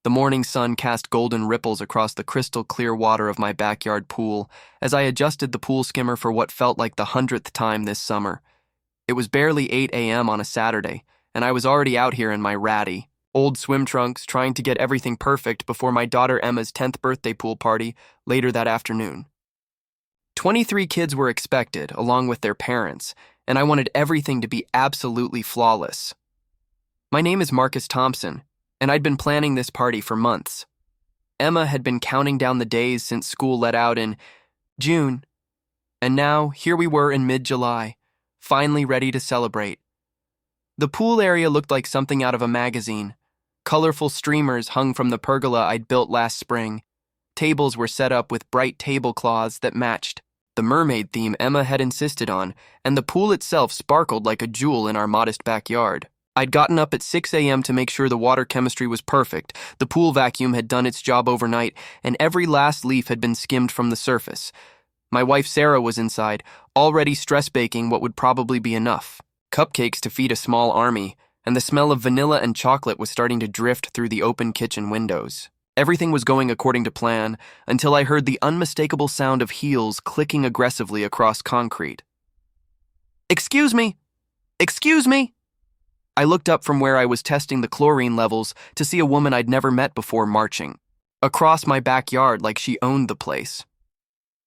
The morning sun cast golden ripples across the crystal clear water of my backyard pool as I adjusted the pool skimmer for what felt like the 100th time this summer. It was barely 8 a.m. on a Saturday, and I was already out here in my ratty, old swim trunks trying to get everything perfect before my daughter Emma's 10th birthday pool party later that afternoon. 23 kids were expected, along with their parents, and I wanted everything to be absolutely flawless. My name is Marcus Thompson, and I'd been planning this party for months. Emma had been counting down the days since school let out in June, and now here we were in mid-July, finally ready to celebrate. The pool area looked like something out of a magazine. Colorful streamers hung from the pergola I'd built last spring. Tables were set up with bright tablecloths that matched the mermaid theme Emma had insisted on, and the pool itself sparkled like a jewel in our modest backyard. I'd gotten up at 6 a.m. to make sure the water chemistry was perfect, the pool vacuum had done its job overnight, and every last leaf had been skimmed from the surface. My wife Sarah was inside, already stress baking what would probably be enough. Cupcakes to feed a small army, and the smell of vanilla and chocolate was starting to drift through the open kitchen windows. Everything was going according to plan until I heard the unmistakable sound of heels clicking aggressively across concrete. "Excuse me! Excuse me!" I looked up from where I was testing the chlorine levels to see a woman I'd never met before marching across my backyard like she owned the place.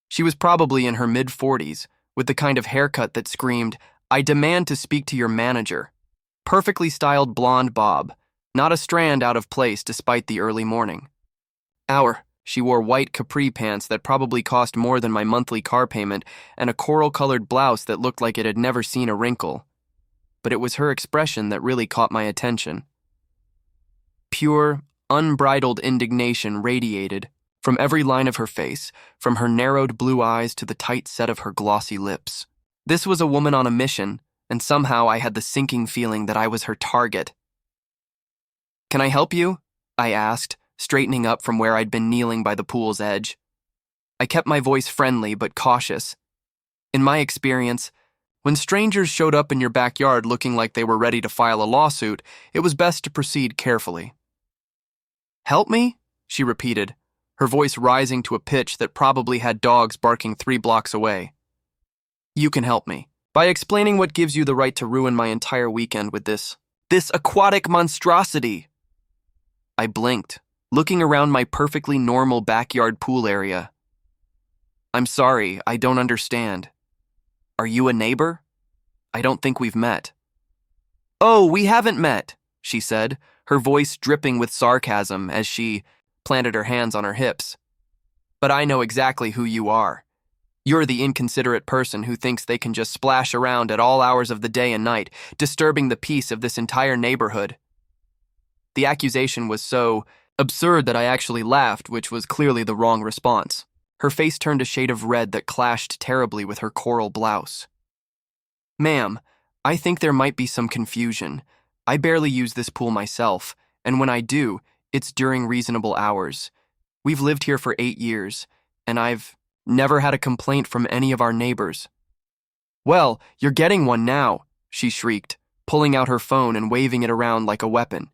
She was probably in her mid-40s, with the kind of haircut that screamed, "I demand to speak to your manager." Perfectly styled blonde bob, not a strand out of place despite the early morning. She wore white capri pants that probably cost more than my monthly car payment and a coral-colored blouse that looked like it had never seen a wrinkle. But it was her expression that really caught my attention. Pure, unbridled indignation radiated from every line of her face, from her narrowed blue eyes to the tight set of her glossy lips. This was a woman on a mission, and somehow I had the sinking feeling that I was her target. "Can I help you?" I asked, straightening up from where I'd been kneeling by the pool's edge. I kept my voice friendly but cautious. In my experience, when strangers showed up in your backyard looking like they were ready to file a lawsuit, it was best to proceed carefully. "Help me?" she repeated, her voice rising to a pitch that probably had dogs barking 3 blocks away. "You can help me by explaining what gives you the right to ruin my entire weekend with this aquatic monstrosity." I blinked, looking around my perfectly normal backyard pool area. "I'm sorry, I don't understand. Are you a neighbor? I don't think we've met." "Oh, we haven't met," she said, her voice dripping with sarcasm as she planted her hands on her hips. "But I know exactly who you are. You're the inconsiderate person who thinks they can just splash around at all hours of the day and night, disturbing the peace of this entire neighborhood." The accusation was so absurd that I actually laughed, which was clearly the wrong response. Her face turned a shade of red that clashed terribly with her coral blouse. "Ma'am, I think there might be some confusion. I barely use this pool myself, and when I do, it's during reasonable hours. We've lived here for 8 years, and I've never had a complaint from any of our neighbors." "Well, you're getting one now," she shrieked, pulling out her phone and waving it around like a weapon.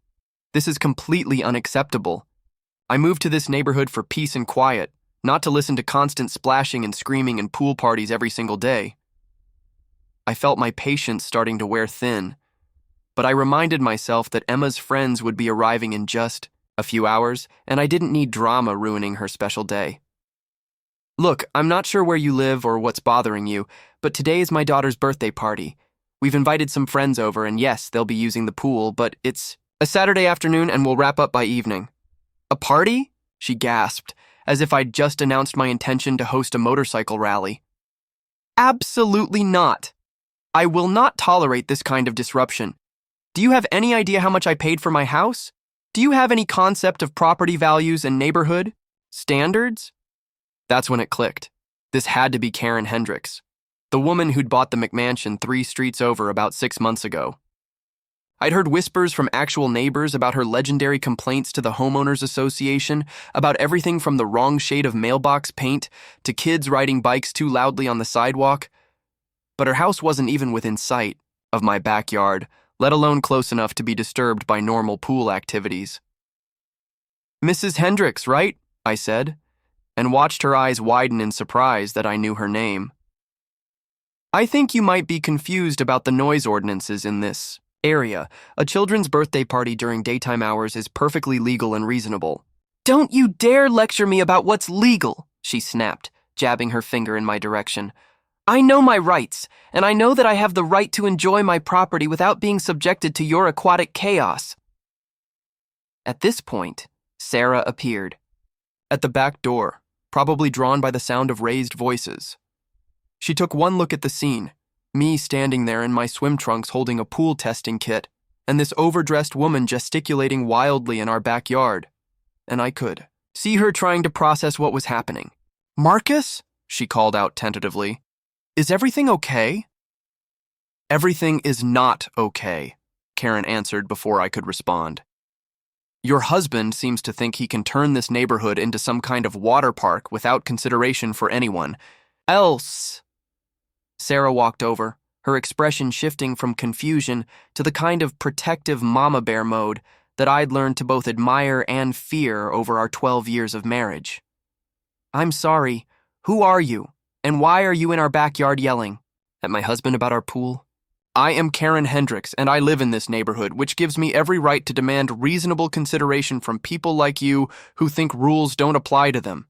"This is completely unacceptable. I moved to this neighborhood for peace and quiet, not to listen to constant splashing and screaming and pool parties every single day." I felt my patience starting to wear thin, but I reminded myself that Emma's friends would be arriving in just a few hours, and I didn't need drama ruining her special day. "Look, I'm not sure where you live or what's bothering you, but today is my daughter's birthday party. We've invited some friends over, and yes, they'll be using the pool, but it's a Saturday afternoon and we'll wrap up by evening." "A party?" she gasped, as if I'd just announced my intention to host a motorcycle rally. "Absolutely not. I will not tolerate this kind of disruption. Do you have any idea how much I paid for my house? Do you have any concept of property values and neighborhood standards?" That's when it clicked. This had to be Karen Hendricks, the woman who'd bought the McMansion 3 streets over about 6 months ago. I'd heard whispers from actual neighbors about her legendary complaints to the Homeowners Association about everything from the wrong shade of mailbox paint to kids riding bikes too loudly on the sidewalk. But her house wasn't even within sight of my backyard, let alone close enough to be disturbed by normal pool activities. "Mrs. Hendricks, right?" I said, and watched her eyes widen in surprise that I knew her name. "I think you might be confused about the noise ordinances in this area. A children's birthday party during daytime hours is perfectly legal and reasonable." "Don't you dare lecture me about what's legal," she snapped, jabbing her finger in my direction. "I know my rights, and I know that I have the right to enjoy my property without being subjected to your aquatic chaos." At this point, Sarah appeared. At the back door, probably drawn by the sound of raised voices. She took one look at the scene, me standing there in my swim trunks holding a pool testing kit, and this overdressed woman gesticulating wildly in our backyard. And I could see her trying to process what was happening. "Marcus?" she called out tentatively. "Is everything okay?" "Everything is not okay," Karen answered before I could respond. "Your husband seems to think he can turn this neighborhood into some kind of water park without consideration for anyone else." Sarah walked over, her expression shifting from confusion to the kind of protective mama bear mode that I'd learned to both admire and fear over our 12 years of marriage. "I'm sorry. Who are you? And why are you in our backyard yelling at my husband about our pool?" "I am Karen Hendricks, and I live in this neighborhood, which gives me every right to demand reasonable consideration from people like you who think rules don't apply to them."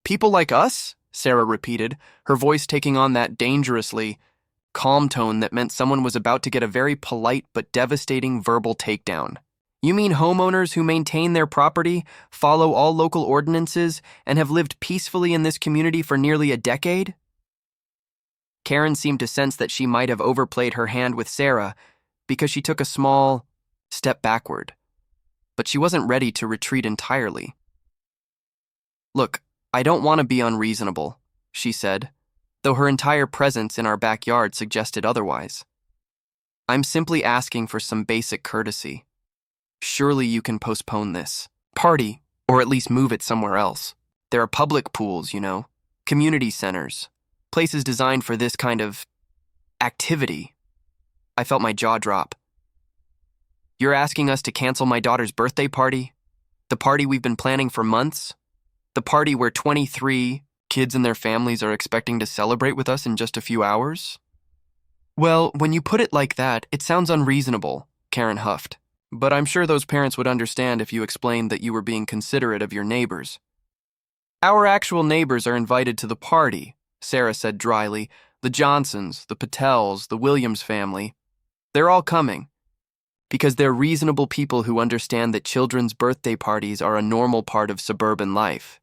"People like us?" Sarah repeated, her voice taking on that dangerously calm tone that meant someone was about to get a very polite but devastating verbal takedown. "You mean homeowners who maintain their property, follow all local ordinances, and have lived peacefully in this community for nearly a decade?" Karen seemed to sense that she might have overplayed her hand with Sarah because she took a small step backward, but she wasn't ready to retreat entirely. "Look, I don't want to be unreasonable," she said, though her entire presence in our backyard suggested otherwise. "I'm simply asking for some basic courtesy. Surely you can postpone this party, or at least move it somewhere else. There are public pools, community centers, places designed for this kind of activity." I felt my jaw drop. "You're asking us to cancel my daughter's birthday party? The party we've been planning for months? The party where 23 kids and their families are expecting to celebrate with us in just a few hours?" "Well, when you put it like that, it sounds unreasonable," Karen huffed. "But I'm sure those parents would understand if you explained that you were being considerate of your neighbors." "Our actual neighbors are invited to the party," Sarah said dryly. "The Johnsons, the Patels, the Williams family. They're all coming. Because they're reasonable people who understand that children's birthday parties are a normal part of suburban life."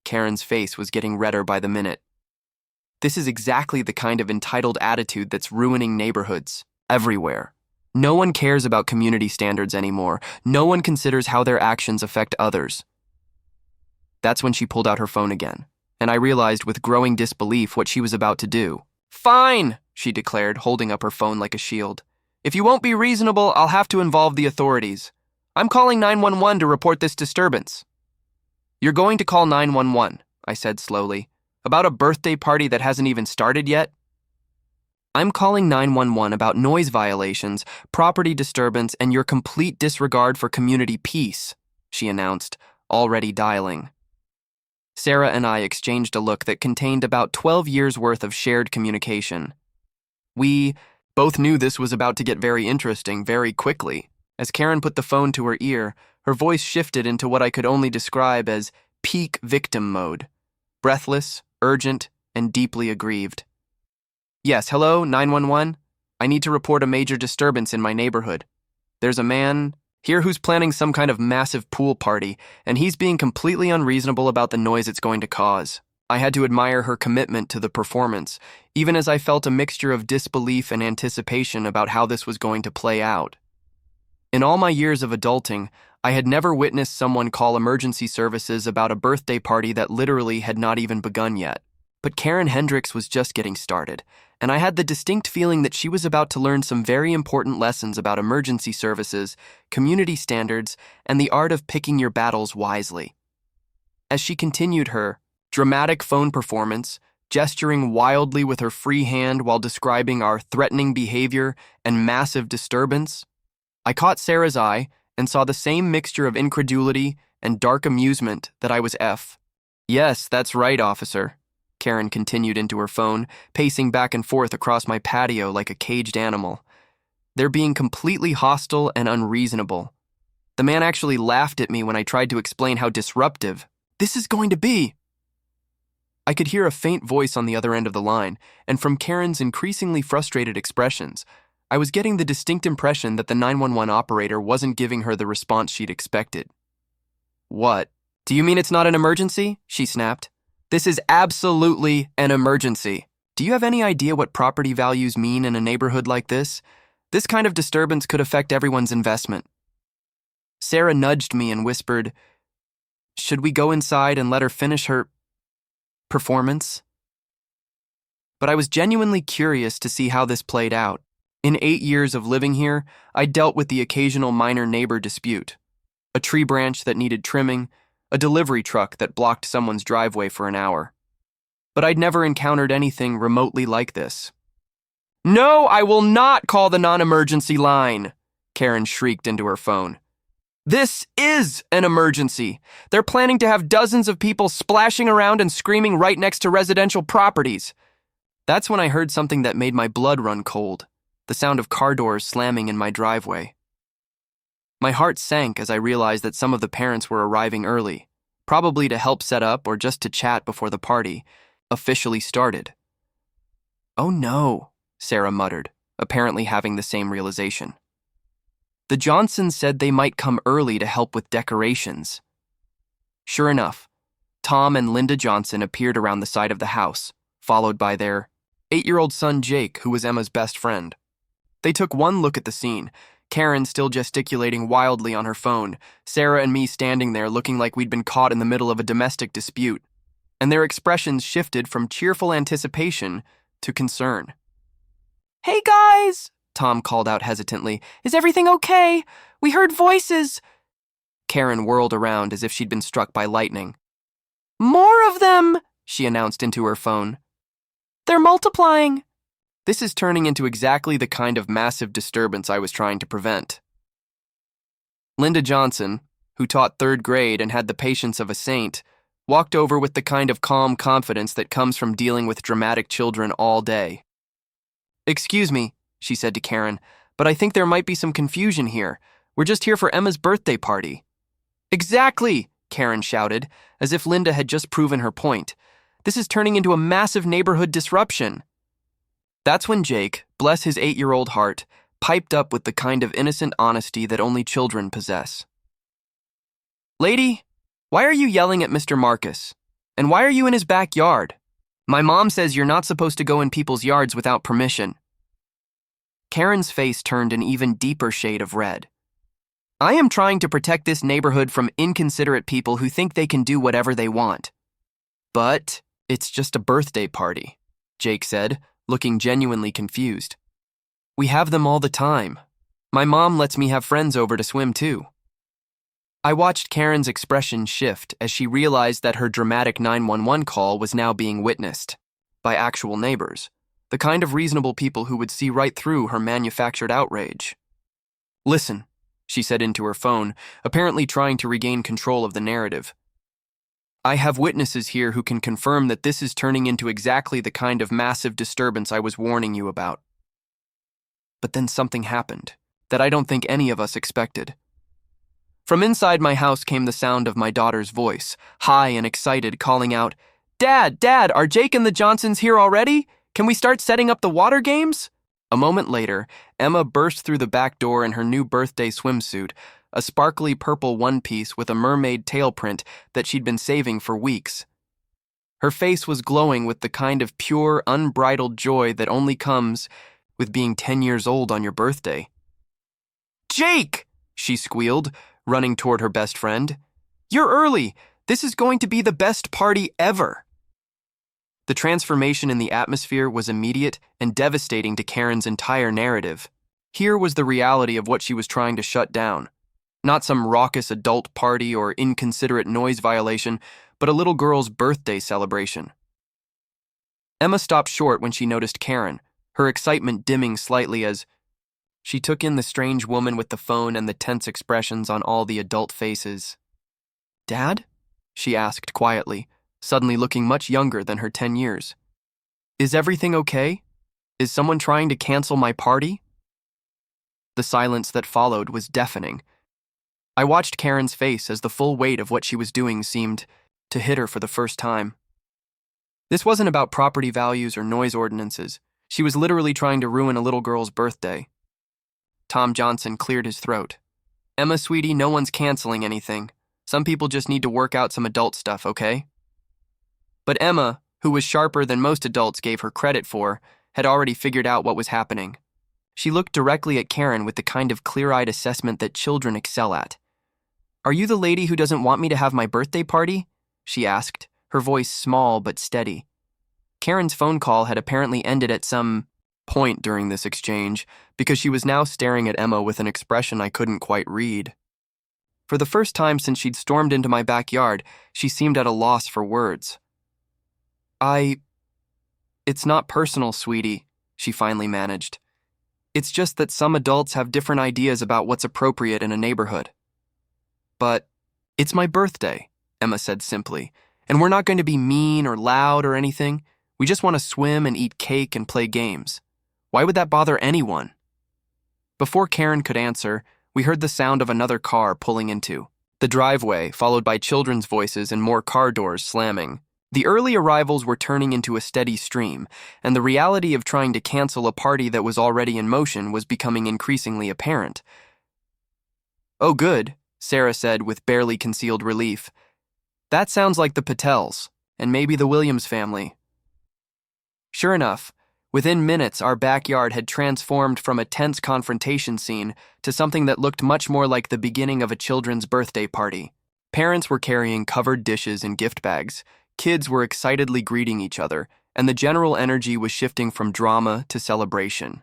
Karen's face was getting redder by the minute. "This is exactly the kind of entitled attitude that's ruining neighborhoods everywhere. No one cares about community standards anymore. No one considers how their actions affect others." That's when she pulled out her phone again, and I realized with growing disbelief what she was about to do. "Fine," she declared, holding up her phone like a shield. "If you won't be reasonable, I'll have to involve the authorities. I'm calling 911 to report this disturbance." "You're going to call 911, I said slowly, "about a birthday party that hasn't even started yet?" "I'm calling 911 about noise violations, property disturbance, and your complete disregard for community peace," she announced, already dialing. Sarah and I exchanged a look that contained about 12 years' worth of shared communication. We both knew this was about to get very interesting very quickly. As Karen put the phone to her ear, her voice shifted into what I could only describe as peak victim mode. Breathless, urgent, and deeply aggrieved. "Yes, hello, 911? I need to report a major disturbance in my neighborhood. There's a man here who's planning some kind of massive pool party, and he's being completely unreasonable about the noise it's going to cause." I had to admire her commitment to the performance, even as I felt a mixture of disbelief and anticipation about how this was going to play out. In all my years of adulting, I had never witnessed someone call emergency services about a birthday party that literally had not even begun yet. But Karen Hendricks was just getting started, and I had the distinct feeling that she was about to learn some very important lessons about emergency services, community standards, and the art of picking your battles wisely. As she continued her dramatic phone performance, gesturing wildly with her free hand while describing our threatening behavior and massive disturbance, I caught Sarah's eye and saw the same mixture of incredulity and dark amusement that I was F. Yes, that's right, officer, Karen continued into her phone, pacing back and forth across my patio like a caged animal. They're being completely hostile and unreasonable. The man actually laughed at me when I tried to explain how disruptive this is going to be. I could hear a faint voice on the other end of the line, and from Karen's increasingly frustrated expressions, I was getting the distinct impression that the 911 operator wasn't giving her the response she'd expected. What? Do you mean it's not an emergency? She snapped. This is absolutely an emergency. Do you have any idea what property values mean in a neighborhood like this? This kind of disturbance could affect everyone's investment. Sarah nudged me and whispered, "Should we go inside and let her finish her performance?" But I was genuinely curious to see how this played out. In 8 years of living here, I dealt with the occasional minor neighbor dispute. A tree branch that needed trimming, a delivery truck that blocked someone's driveway for an hour. But I'd never encountered anything remotely like this. "No, I will not call the non-emergency line," Karen shrieked into her phone. "This is an emergency. They're planning to have dozens of people splashing around and screaming right next to residential properties." That's when I heard something that made my blood run cold, the sound of car doors slamming in my driveway. My heart sank as I realized that some of the parents were arriving early, probably to help set up or just to chat before the party officially started. "Oh no," Sarah muttered, apparently having the same realization. "The Johnsons said they might come early to help with decorations." Sure enough, Tom and Linda Johnson appeared around the side of the house, followed by their 8-year-old son Jake, who was Emma's best friend. They took one look at the scene, Karen still gesticulating wildly on her phone, Sarah and me standing there looking like we'd been caught in the middle of a domestic dispute, and their expressions shifted from cheerful anticipation to concern. "Hey guys," Tom called out hesitantly. "Is everything okay? We heard voices." Karen whirled around as if she'd been struck by lightning. "More of them," she announced into her phone. "They're multiplying." This is turning into exactly the kind of massive disturbance I was trying to prevent. Linda Johnson, who taught 3rd grade and had the patience of a saint, walked over with the kind of calm confidence that comes from dealing with dramatic children all day. "Excuse me," she said to Karen, "but I think there might be some confusion here. We're just here for Emma's birthday party." "Exactly," Karen shouted, as if Linda had just proven her point. "This is turning into a massive neighborhood disruption." That's when Jake, bless his 8-year-old heart, piped up with the kind of innocent honesty that only children possess. "Lady, why are you yelling at Mr. Marcus? And why are you in his backyard? My mom says you're not supposed to go in people's yards without permission." Karen's face turned an even deeper shade of red. "I am trying to protect this neighborhood from inconsiderate people who think they can do whatever they want." "But it's just a birthday party," Jake said, looking genuinely confused. "We have them all the time. My mom lets me have friends over to swim too." I watched Karen's expression shift as she realized that her dramatic 911 call was now being witnessed by actual neighbors, the kind of reasonable people who would see right through her manufactured outrage. "Listen," she said into her phone, apparently trying to regain control of the narrative. "I have witnesses here who can confirm that this is turning into exactly the kind of massive disturbance I was warning you about." But then something happened that I don't think any of us expected. From inside my house came the sound of my daughter's voice, high and excited, calling out, "Dad, Dad, are Jake and the Johnsons here already? Can we start setting up the water games?" A moment later, Emma burst through the back door in her new birthday swimsuit, a sparkly purple one-piece with a mermaid tail print that she'd been saving for weeks. Her face was glowing with the kind of pure, unbridled joy that only comes with being 10 years old on your birthday. "Jake!" she squealed, running toward her best friend. "You're early. This is going to be the best party ever." The transformation in the atmosphere was immediate and devastating to Karen's entire narrative. Here was the reality of what she was trying to shut down. Not some raucous adult party or inconsiderate noise violation, but a little girl's birthday celebration. Emma stopped short when she noticed Karen, her excitement dimming slightly as she took in the strange woman with the phone and the tense expressions on all the adult faces. Dad? She asked quietly, suddenly looking much younger than her 10 years. Is everything okay? Is someone trying to cancel my party? The silence that followed was deafening. I watched Karen's face as the full weight of what she was doing seemed to hit her for the first time. This wasn't about property values or noise ordinances. She was literally trying to ruin a little girl's birthday. Tom Johnson cleared his throat. Emma, sweetie, no one's canceling anything. Some people just need to work out some adult stuff, okay? But Emma, who was sharper than most adults gave her credit for, had already figured out what was happening. She looked directly at Karen with the kind of clear-eyed assessment that children excel at. Are you the lady who doesn't want me to have my birthday party? She asked, her voice small but steady. Karen's phone call had apparently ended at some point during this exchange because she was now staring at Emma with an expression I couldn't quite read. For the first time since she'd stormed into my backyard, she seemed at a loss for words. It's not personal, sweetie, she finally managed. It's just that some adults have different ideas about what's appropriate in a neighborhood. But it's my birthday, Emma said simply, and we're not going to be mean or loud or anything. We just want to swim and eat cake and play games. Why would that bother anyone? Before Karen could answer, we heard the sound of another car pulling into the driveway, followed by children's voices and more car doors slamming. The early arrivals were turning into a steady stream, and the reality of trying to cancel a party that was already in motion was becoming increasingly apparent. Oh, good, Sarah said with barely concealed relief. That sounds like the Patels, and maybe the Williams family. Sure enough, within minutes our backyard had transformed from a tense confrontation scene to something that looked much more like the beginning of a children's birthday party. Parents were carrying covered dishes and gift bags. Kids were excitedly greeting each other, and the general energy was shifting from drama to celebration.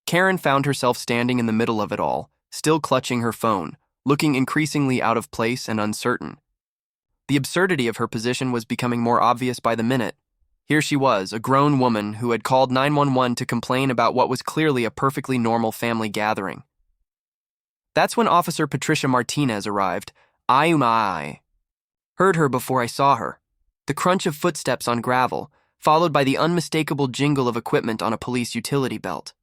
Karen found herself standing in the middle of it all, still clutching her phone, looking increasingly out of place and uncertain. The absurdity of her position was becoming more obvious by the minute. Here she was, a grown woman who had called 911 to complain about what was clearly a perfectly normal family gathering. That's when Officer Patricia Martinez arrived. I heard her before I saw her. The crunch of footsteps on gravel, followed by the unmistakable jingle of equipment on a police utility belt.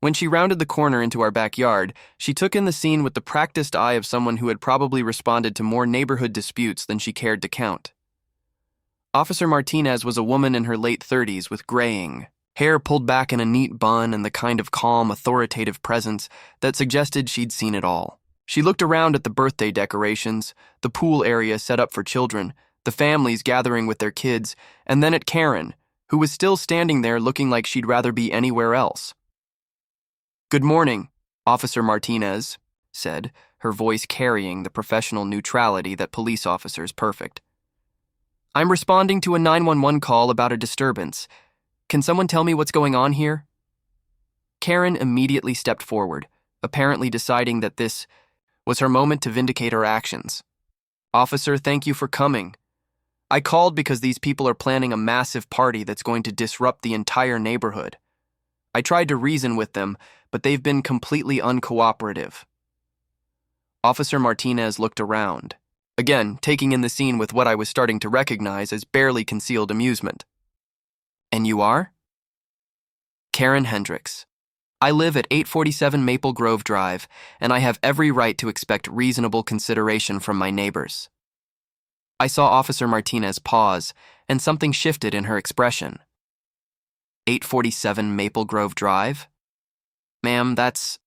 When she rounded the corner into our backyard, she took in the scene with the practiced eye of someone who had probably responded to more neighborhood disputes than she cared to count. Officer Martinez was a woman in her late 30s with graying hair pulled back in a neat bun and the kind of calm, authoritative presence that suggested she'd seen it all. She looked around at the birthday decorations, the pool area set up for children, the families gathering with their kids, and then at Karen, who was still standing there looking like she'd rather be anywhere else. Good morning, Officer Martinez said, her voice carrying the professional neutrality that police officers perfect. I'm responding to a 911 call about a disturbance. Can someone tell me what's going on here? Karen immediately stepped forward, apparently deciding that this was her moment to vindicate her actions. Officer, thank you for coming. I called because these people are planning a massive party that's going to disrupt the entire neighborhood. I tried to reason with them, but they've been completely uncooperative. Officer Martinez looked around, again taking in the scene with what I was starting to recognize as barely concealed amusement. And you are? Karen Hendricks. I live at 847 Maple Grove Drive, and I have every right to expect reasonable consideration from my neighbors. I saw Officer Martinez pause, and something shifted in her expression. 847 Maple Grove Drive? Ma'am, that's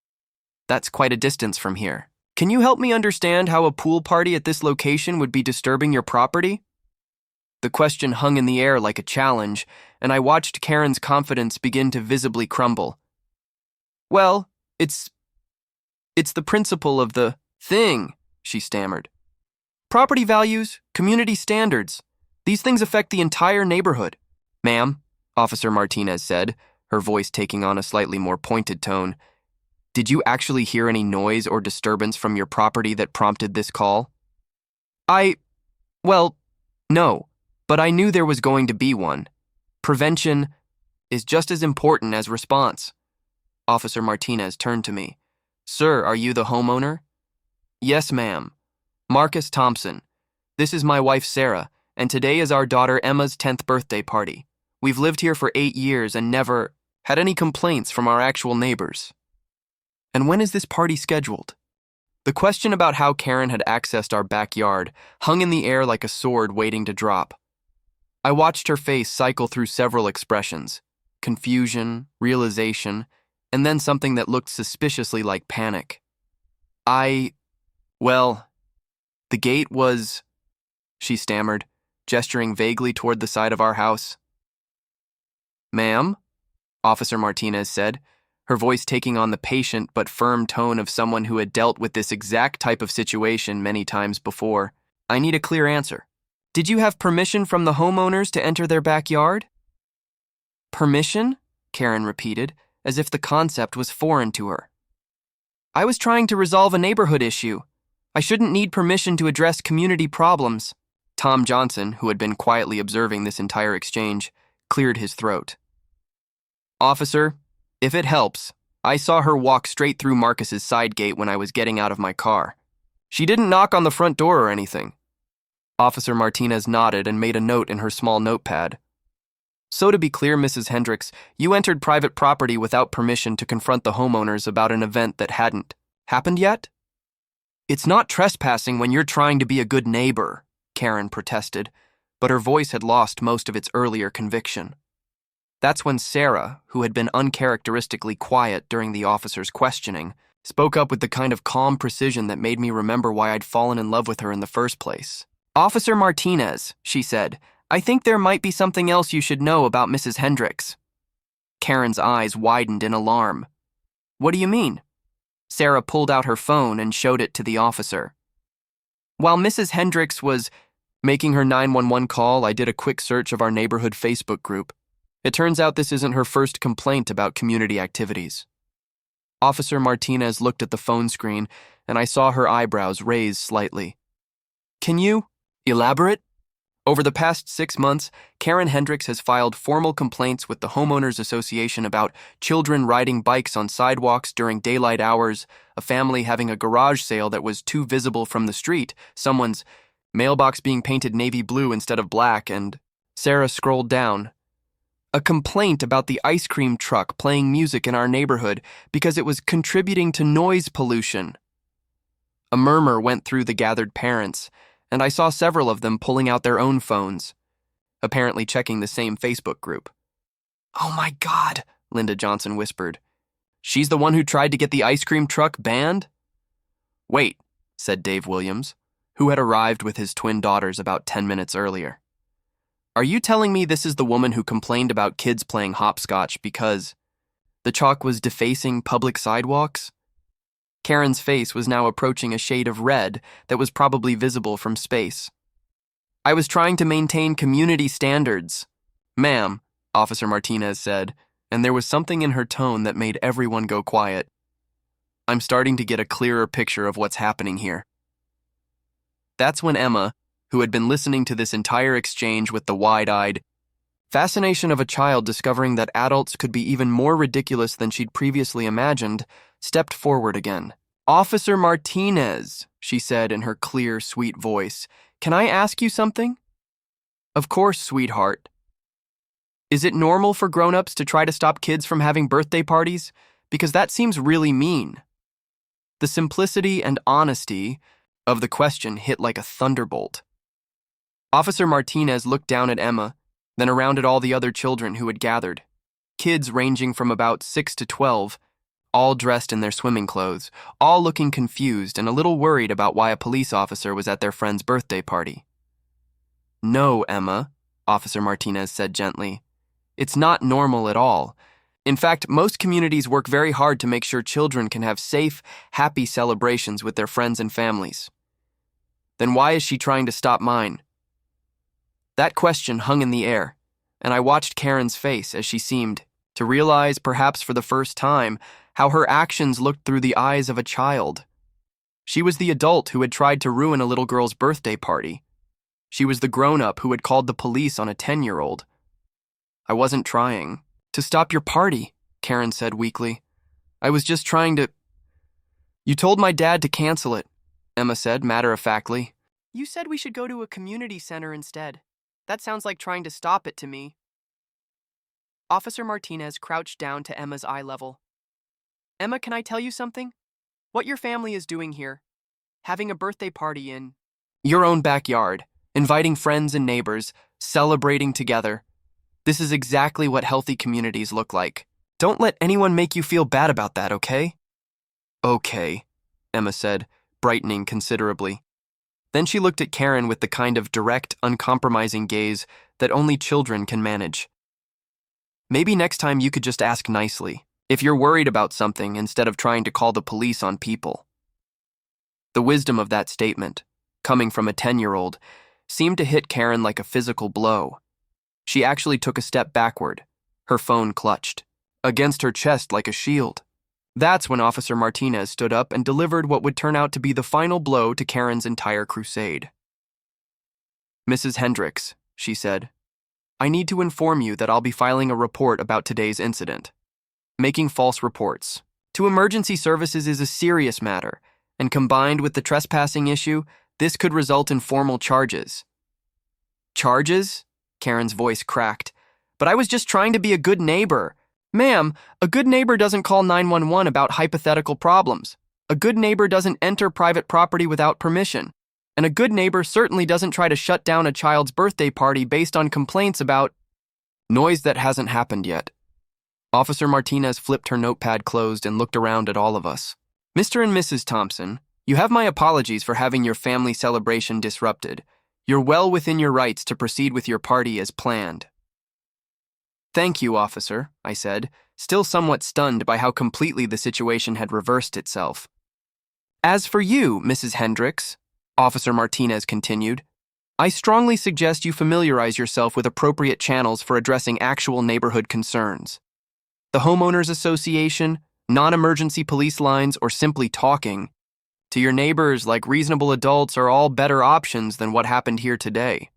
quite a distance from here. Can you help me understand how a pool party at this location would be disturbing your property? The question hung in the air like a challenge, and I watched Karen's confidence begin to visibly crumble. Well, it's the principle of the thing, she stammered. Property values, community standards, these things affect the entire neighborhood. Ma'am, Officer Martinez said, her voice taking on a slightly more pointed tone. Did you actually hear any noise or disturbance from your property that prompted this call? Well, no, but I knew there was going to be one. Prevention is just as important as response. Officer Martinez turned to me. Sir, are you the homeowner? Yes, ma'am. Marcus Thompson. This is my wife Sarah, and today is our daughter Emma's 10th birthday party. We've lived here for 8 years and never had any complaints from our actual neighbors. And when is this party scheduled? The question about how Karen had accessed our backyard hung in the air like a sword waiting to drop. I watched her face cycle through several expressions: confusion, realization, and then something that looked suspiciously like panic. Well, the gate was, she stammered, gesturing vaguely toward the side of our house. Ma'am, Officer Martinez said, her voice taking on the patient but firm tone of someone who had dealt with this exact type of situation many times before. I need a clear answer. Did you have permission from the homeowners to enter their backyard? Permission? Karen repeated, as if the concept was foreign to her. I was trying to resolve a neighborhood issue. I shouldn't need permission to address community problems. Tom Johnson, who had been quietly observing this entire exchange, cleared his throat. Officer, if it helps, I saw her walk straight through Marcus's side gate when I was getting out of my car. She didn't knock on the front door or anything. Officer Martinez nodded and made a note in her small notepad. So to be clear, Mrs. Hendricks, you entered private property without permission to confront the homeowners about an event that hadn't happened yet? It's not trespassing when you're trying to be a good neighbor, Karen protested, but her voice had lost most of its earlier conviction. That's when Sarah, who had been uncharacteristically quiet during the officer's questioning, spoke up with the kind of calm precision that made me remember why I'd fallen in love with her in the first place. Officer Martinez, she said, I think there might be something else you should know about Mrs. Hendricks. Karen's eyes widened in alarm. What do you mean? Sarah pulled out her phone and showed it to the officer. While Mrs. Hendricks was making her 911 call, I did a quick search of our neighborhood Facebook group. It turns out this isn't her first complaint about community activities. Officer Martinez looked at the phone screen, and I saw her eyebrows raise slightly. Can you elaborate? Over the past 6 months, Karen Hendricks has filed formal complaints with the Homeowners Association about children riding bikes on sidewalks during daylight hours, a family having a garage sale that was too visible from the street, someone's mailbox being painted navy blue instead of black, and Sarah scrolled down. A complaint about the ice cream truck playing music in our neighborhood because it was contributing to noise pollution. A murmur went through the gathered parents, and I saw several of them pulling out their own phones, apparently checking the same Facebook group. Oh my God, Linda Johnson whispered. She's the one who tried to get the ice cream truck banned? Wait, said Dave Williams, who had arrived with his twin daughters about 10 minutes earlier. Are you telling me this is the woman who complained about kids playing hopscotch because the chalk was defacing public sidewalks? Karen's face was now approaching a shade of red that was probably visible from space. I was trying to maintain community standards. Ma'am, Officer Martinez said, and there was something in her tone that made everyone go quiet. I'm starting to get a clearer picture of what's happening here. That's when Emma, who had been listening to this entire exchange with the wide-eyed fascination of a child discovering that adults could be even more ridiculous than she'd previously imagined, stepped forward again. Officer Martinez, she said in her clear, sweet voice, can I ask you something? Of course, sweetheart. Is it normal for grown-ups to try to stop kids from having birthday parties? Because that seems really mean. The simplicity and honesty of the question hit like a thunderbolt. Officer Martinez looked down at Emma, then around at all the other children who had gathered, kids ranging from about 6 to 12, all dressed in their swimming clothes, all looking confused and a little worried about why a police officer was at their friend's birthday party. No, Emma, Officer Martinez said gently. It's not normal at all. In fact, most communities work very hard to make sure children can have safe, happy celebrations with their friends and families. Then why is she trying to stop mine? That question hung in the air, and I watched Karen's face as she seemed to realize, perhaps for the first time, how her actions looked through the eyes of a child. She was the adult who had tried to ruin a little girl's birthday party. She was the grown-up who had called the police on a 10-year-old. I wasn't trying to stop your party, Karen said weakly. I was just trying to... You told my dad to cancel it. Emma said matter-of-factly. You said we should go to a community center instead. That sounds like trying to stop it to me. Officer Martinez crouched down to Emma's eye level. Emma, can I tell you something? What your family is doing here, having a birthday party in your own backyard, inviting friends and neighbors, celebrating together. This is exactly what healthy communities look like. Don't let anyone make you feel bad about that, okay? Okay, Emma said, brightening considerably. Then she looked at Karen with the kind of direct, uncompromising gaze that only children can manage. Maybe next time you could just ask nicely, if you're worried about something instead of trying to call the police on people. The wisdom of that statement, coming from a 10-year-old, seemed to hit Karen like a physical blow. She actually took a step backward, her phone clutched, against her chest like a shield. That's when Officer Martinez stood up and delivered what would turn out to be the final blow to Karen's entire crusade. Mrs. Hendricks, she said, I need to inform you that I'll be filing a report about today's incident. Making false reports to emergency services is a serious matter, and combined with the trespassing issue, this could result in formal charges. Charges? Karen's voice cracked. But I was just trying to be a good neighbor. Ma'am, a good neighbor doesn't call 911 about hypothetical problems. A good neighbor doesn't enter private property without permission. And a good neighbor certainly doesn't try to shut down a child's birthday party based on complaints about noise that hasn't happened yet. Officer Martinez flipped her notepad closed and looked around at all of us. Mr. and Mrs. Thompson, you have my apologies for having your family celebration disrupted. You're well within your rights to proceed with your party as planned. Thank you, officer, I said, still somewhat stunned by how completely the situation had reversed itself. As for you, Mrs. Hendricks, Officer Martinez continued, I strongly suggest you familiarize yourself with appropriate channels for addressing actual neighborhood concerns. The homeowners association, non-emergency police lines, or simply talking to your neighbors like reasonable adults are all better options than what happened here today.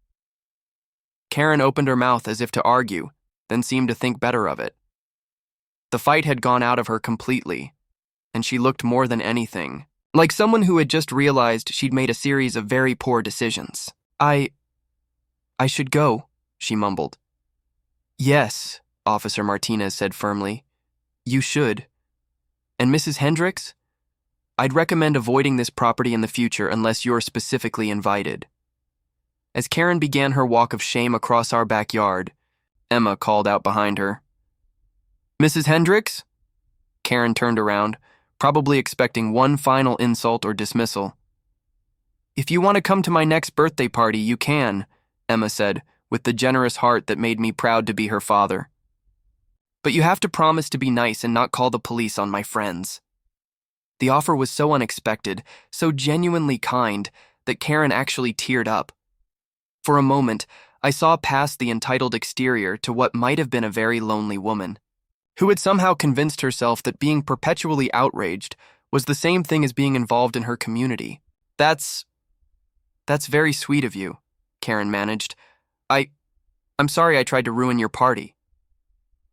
Karen opened her mouth as if to argue, then seemed to think better of it. The fight had gone out of her completely, and she looked more than anything like someone who had just realized she'd made a series of very poor decisions. I should go, she mumbled. Yes, Officer Martinez said firmly. You should. And Mrs. Hendricks? I'd recommend avoiding this property in the future unless you're specifically invited. As Karen began her walk of shame across our backyard, Emma called out behind her. Mrs. Hendricks? Karen turned around, probably expecting one final insult or dismissal. If you want to come to my next birthday party, you can, Emma said, with the generous heart that made me proud to be her father. But you have to promise to be nice and not call the police on my friends. The offer was so unexpected, so genuinely kind, that Karen actually teared up. For a moment, I saw past the entitled exterior to what might have been a very lonely woman, who had somehow convinced herself that being perpetually outraged was the same thing as being involved in her community. That's very sweet of you, Karen managed. I'm sorry I tried to ruin your party.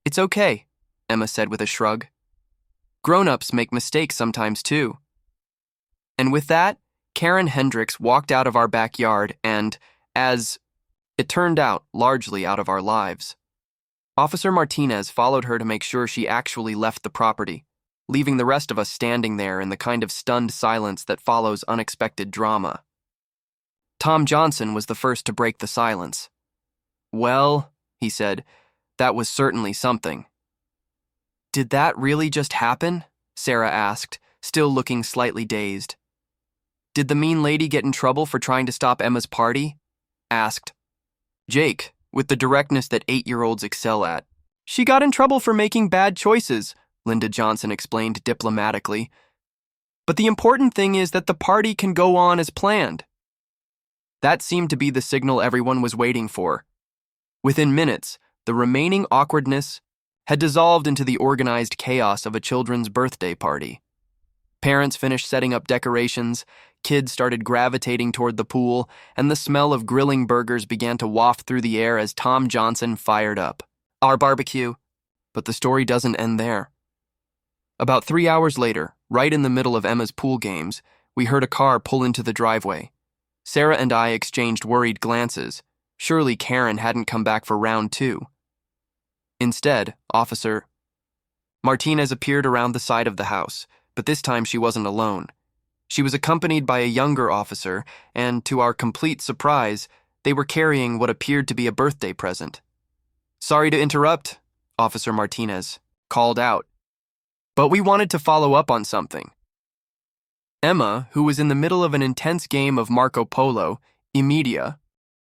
It's okay, Emma said with a shrug. Grown-ups make mistakes sometimes too. And with that, Karen Hendricks walked out of our backyard and, as it turned out, largely out of our lives. Officer Martinez followed her to make sure she actually left the property, leaving the rest of us standing there in the kind of stunned silence that follows unexpected drama. Tom Johnson was the first to break the silence. Well, he said, that was certainly something. Did that really just happen? Sarah asked, still looking slightly dazed. Did the mean lady get in trouble for trying to stop Emma's party? Asked Jake, with the directness that 8-year-olds excel at. She got in trouble for making bad choices, Linda Johnson explained diplomatically. But the important thing is that the party can go on as planned. That seemed to be the signal everyone was waiting for. Within minutes, the remaining awkwardness had dissolved into the organized chaos of a children's birthday party. Parents finished setting up decorations, kids started gravitating toward the pool, and the smell of grilling burgers began to waft through the air as Tom Johnson fired up our barbecue. But the story doesn't end there. About 3 hours later, right in the middle of Emma's pool games, we heard a car pull into the driveway. Sarah and I exchanged worried glances. Surely Karen hadn't come back for round two. Instead, Officer Martinez appeared around the side of the house, but this time she wasn't alone. She was accompanied by a younger officer, and to our complete surprise, they were carrying what appeared to be a birthday present. "Sorry to interrupt," Officer Martinez called out, "but we wanted to follow up on something." Emma, who was in the middle of an intense game of Marco Polo, Imedia,